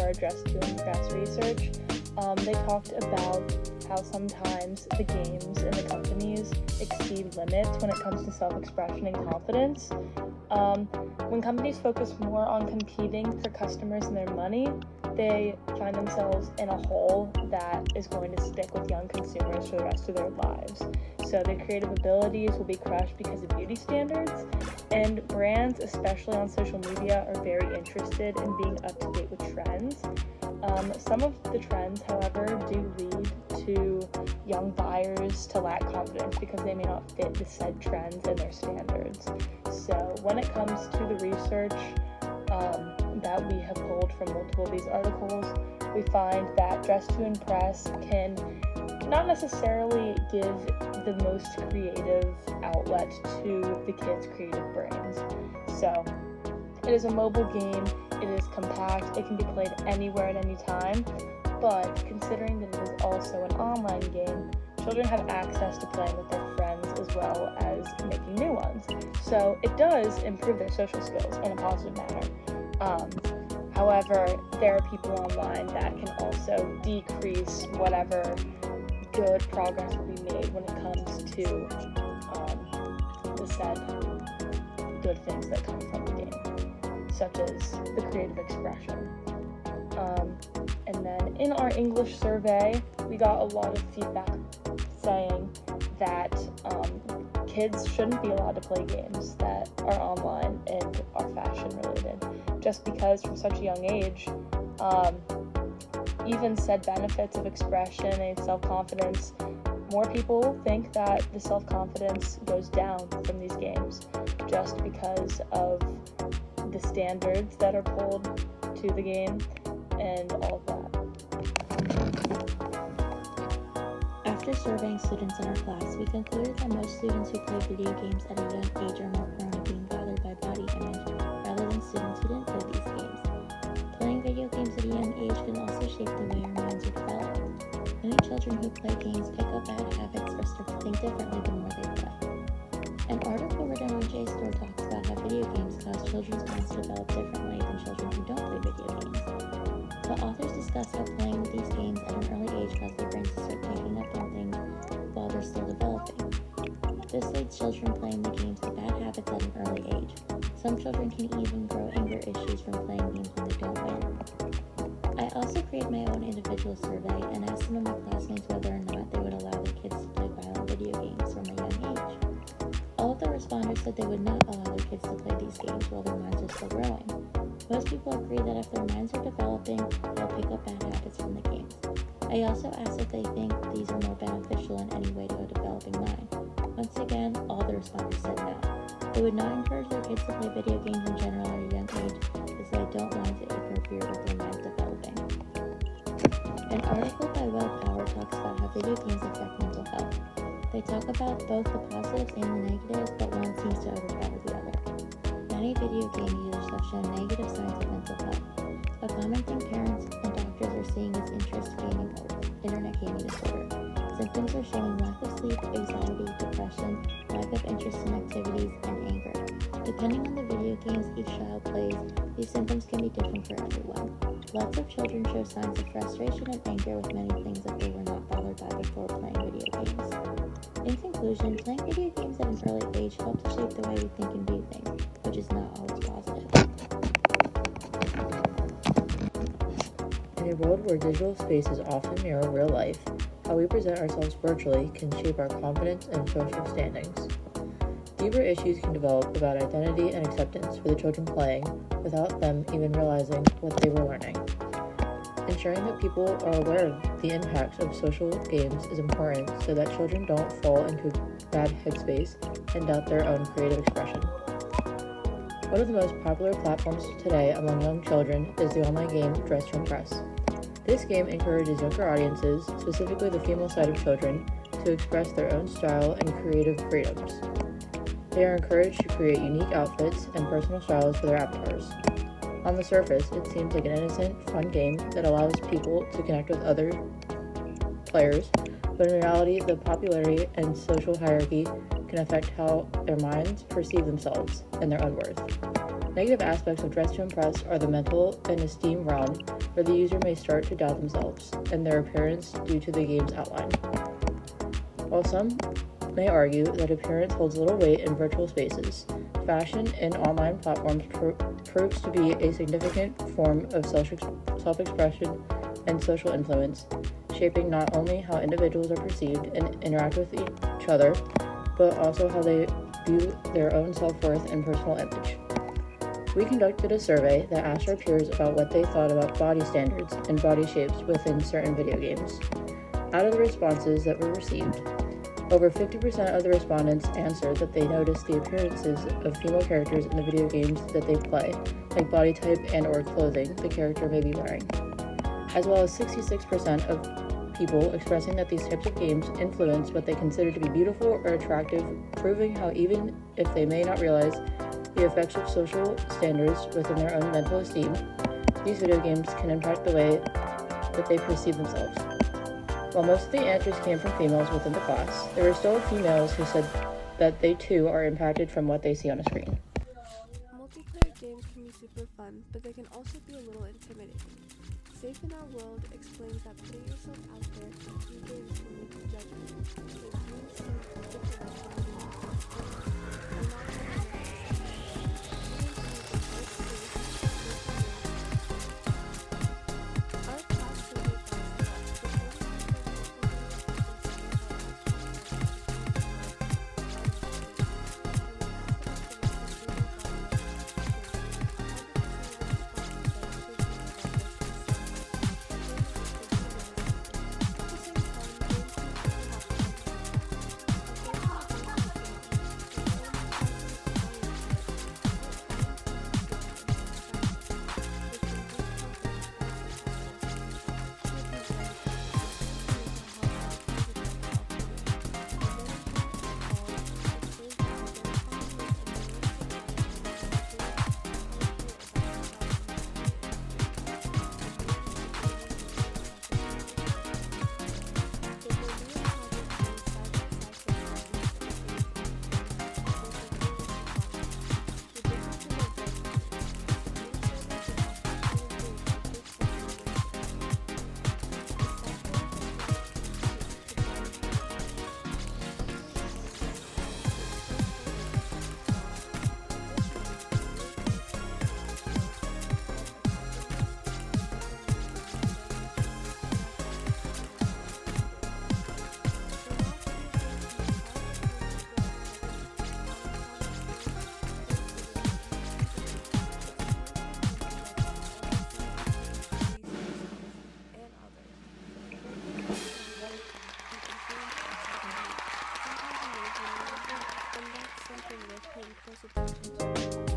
for our Dress to Impress research, they talked about how sometimes the games and the companies exceed limits when it comes to self-expression and confidence. When companies focus more on competing for customers and their money, they find themselves in a hole that is going to stick with young consumers for the rest of their lives. So their creative abilities will be crushed because of beauty standards, and brands, especially on social media, are very interested in being up to date with trends. Some of the trends, however, do lead to young buyers to lack confidence because they may not fit the said trends and their standards. So when it comes to the research that we have pulled from multiple of these articles, we find that Dress to Impress can not necessarily give the most creative outlet to the kids' creative brains. So it is a mobile game, it is compact, it can be played anywhere at any time, but considering that it is also an online game, children have access to playing with their friends as well as making new ones. So it does improve their social skills in a positive manner. However, there are people online that can also decrease whatever good progress will be made when it comes to the said good things that come from the game, such as the creative expression. And then in our English survey, we got a lot of feedback saying that kids shouldn't be allowed to play games that are online and are fashion related, just because from such a young age, even said benefits of expression and self-confidence, more people think that the self-confidence goes down from these games just because of the standards that are pulled to the game and all of that. After surveying students in our class, we concluded that most students who play video games at a young age are more prone to being bothered by body image rather than students who didn't play these games. Playing video games at a young age can also shape the way our minds are developed. Many children who play games pick up bad habits or start to think differently the more they play. An article written on JSTOR talks about how video games cause children's minds to develop differently than children who don't play video games. The authors discuss how playing with these games at an early age causes their brains to start picking up on things while they're still developing. This leads children playing the games to bad habits at an early age. Some children can even grow anger issues from playing games when they don't win. I also created my own individual survey and asked some of my classmates whether or not they would allow their kids to play violent video games from a young age. All of the responders said they would not allow their kids to play these games while their minds are still growing. Most people agree that if their minds are developing, they'll pick up bad habits from the games. I also asked if they think these are more beneficial in any way to a developing mind. Once again, all the responders said no. They would not encourage their kids to play video games in general at a young age because they don't want it to interfere with their minds developing. An article by Will Power talks about how video games affect mental health. They talk about both the positives and the negatives, but one seems to overpower the other. Many video game users have shown negative signs of mental health. A common thing parents and doctors are seeing is interest gaming or internet gaming disorder. Symptoms are showing lack of sleep, anxiety, depression, lack of interest in activities, and anger. Depending on the video games each child plays, these symptoms can be different for everyone. Lots of children show signs of frustration and anger with many things that they were not bothered by before playing video games. In conclusion, playing video games at an early age helps shape the way we think and view things, which is not always positive. In a world where digital spaces often mirror real life, how we present ourselves virtually can shape our confidence and social standings. Deeper issues can develop about identity and acceptance for the children playing without them even realizing what they were learning. Ensuring that people are aware of the impacts of social games is important so that children don't fall into a bad headspace and doubt their own creative expression. One of the most popular platforms today among young children is the online game Dress to Impress. This game encourages younger audiences, specifically the female side of children, to express their own style and creative freedoms. They are encouraged to create unique outfits and personal styles for their avatars. On the surface, it seems like an innocent, fun game that allows people to connect with other players, but in reality, the popularity and social hierarchy can affect how their minds perceive themselves and their own worth. Negative aspects of dress to impress are the mental and esteem realm, where the user may start to doubt themselves and their appearance due to the game's outline. While some may argue that appearance holds little weight in virtual spaces, fashion in online platforms proves to be a significant form of self-expression and social influence, shaping not only how individuals are perceived and interact with each other, but also how they view their own self-worth and personal image. We conducted a survey that asked our peers about what they thought about body standards and body shapes within certain video games. Out of the responses that were received, over 50% of the respondents answered that they noticed the appearances of female characters in the video games that they play, like body type and/or clothing the character may be wearing, as well as 66% of people expressing that these types of games influence what they consider to be beautiful or attractive, proving how even if they may not realize the effects of social standards within their own mental esteem, these video games can impact the way that they perceive themselves. While most of the answers came from females within the class, there were still a few males who said that they too are impacted from what they see on a screen. Multiplayer games can be super fun, but they can also be a little intimidating. Safe in Our World explains that putting yourself out there through games can lead to judgment, make you seem different from everyone else, and not having enough our class survey finds that the something worth paying close attention to.